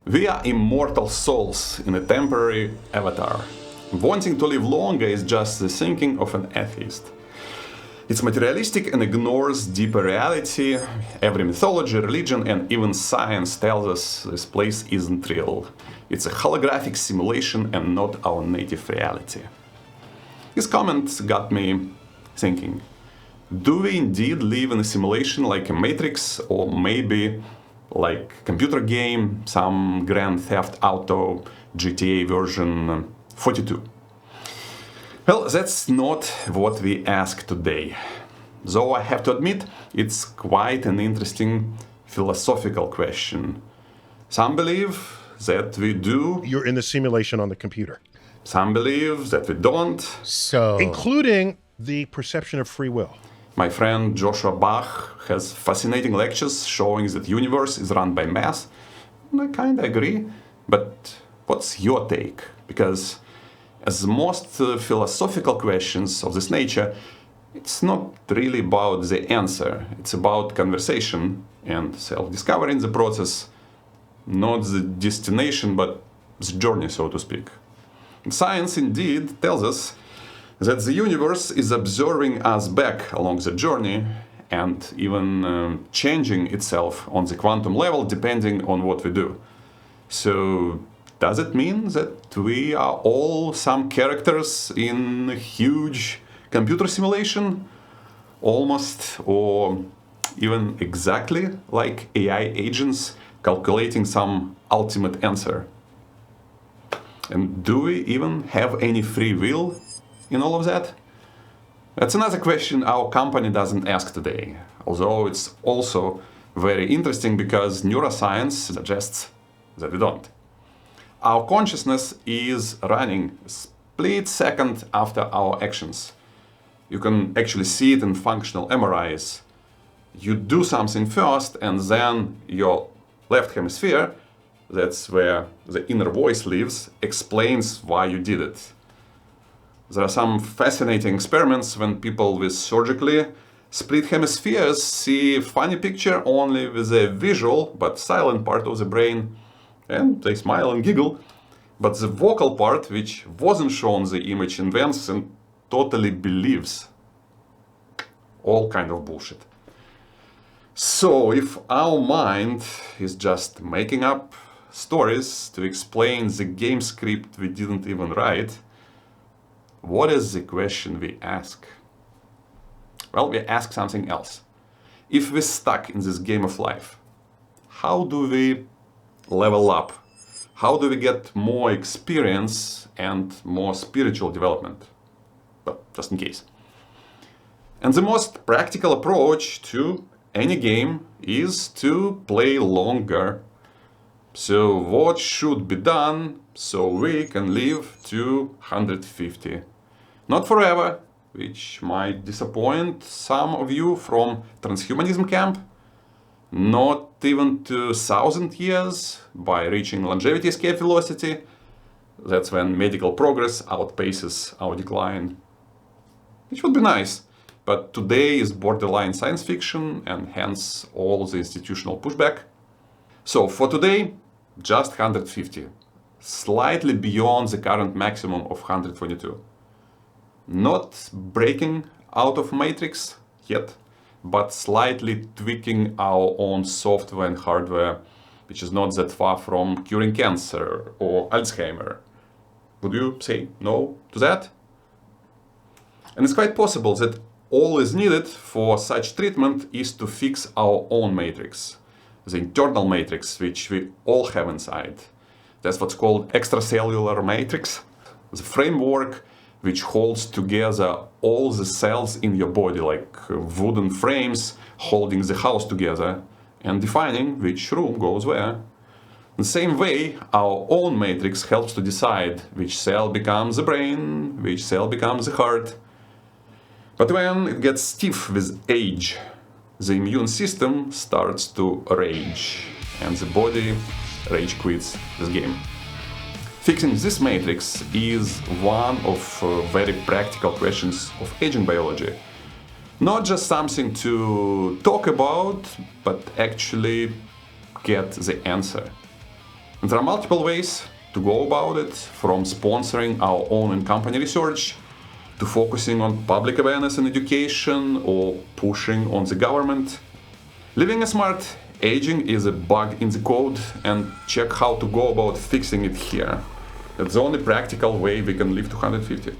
We are immortal souls in a temporary avatar. Wanting to live longer is just the thinking of an atheist. It's materialistic and ignores deeper reality. Every mythology, religion, and even science tells us this place isn't real. It's a holographic simulation and not our native reality. This comment got me thinking. Do we indeed live in a simulation like a Matrix, or maybe like a computer game, some Grand Theft Auto GTA version 42? Well, that's not what we ask today. Though I have to admit, it's quite an interesting philosophical question. Some believe that we do. You're in the simulation on the computer. Some believe that we don't. So, Including the perception of free will. My friend Joshua Bach has fascinating lectures showing that the universe is run by math. And I kind of agree, but what's your take? Because as most philosophical questions of this nature, it's not really about the answer. It's about conversation and self-discovery in the process, not the destination, but the journey, so to speak. And science indeed tells us that the universe is observing us back along the journey and even changing itself on the quantum level depending on what we do. So does it mean that we are all some characters in a huge computer simulation? Almost or even exactly like AI agents calculating some ultimate answer? And do we even have any free will in all of that? That's another question our company doesn't ask today, although it's also very interesting because neuroscience suggests that we don't. Our consciousness is running a split second after our actions. You can actually see it in functional MRIs. You do something first and then your left hemisphere, that's where the inner voice lives, explains why you did it. There are some fascinating experiments when people with surgically split hemispheres see a funny picture only with a visual but silent part of the brain, and they smile and giggle. But the vocal part, which wasn't shown the image, invents and totally believes. All kind of bullshit. So if our mind is just making up stories to explain the game script we didn't even write, what is the question we ask? Well, we ask something else. If we're stuck in this game of life, how do we level up? How do we get more experience and more spiritual development? Well, just in case. And the most practical approach to any game is to play longer. So what should be done so we can live to 150? Not forever, which might disappoint some of you from transhumanism camp. Not even to 1,000 years by reaching longevity escape velocity. That's when medical progress outpaces our decline. Which would be nice, but today is borderline science fiction and hence all the institutional pushback. So for today, just 150, slightly beyond the current maximum of 122. Not breaking out of Matrix yet, but slightly tweaking our own software and hardware, which is not that far from curing cancer or Alzheimer. Would you say no to that? And it's quite possible that all is needed for such treatment is to fix our own matrix, the internal matrix which we all have inside. That's what's called extracellular matrix, the framework which holds together all the cells in your body, like wooden frames holding the house together and defining which room goes where. In the same way, our own matrix helps to decide which cell becomes the brain, which cell becomes the heart. But when it gets stiff with age, the immune system starts to rage, and the body rage quits this game. Fixing this matrix is one of very practical questions of aging biology. Not just something to talk about, but actually get the answer. And there are multiple ways to go about it, from sponsoring our own in-company research, to focusing on public awareness and education, or pushing on the government. Living a smart aging is a bug in the code, and check how to go about fixing it here. That's the only practical way we can live to 150.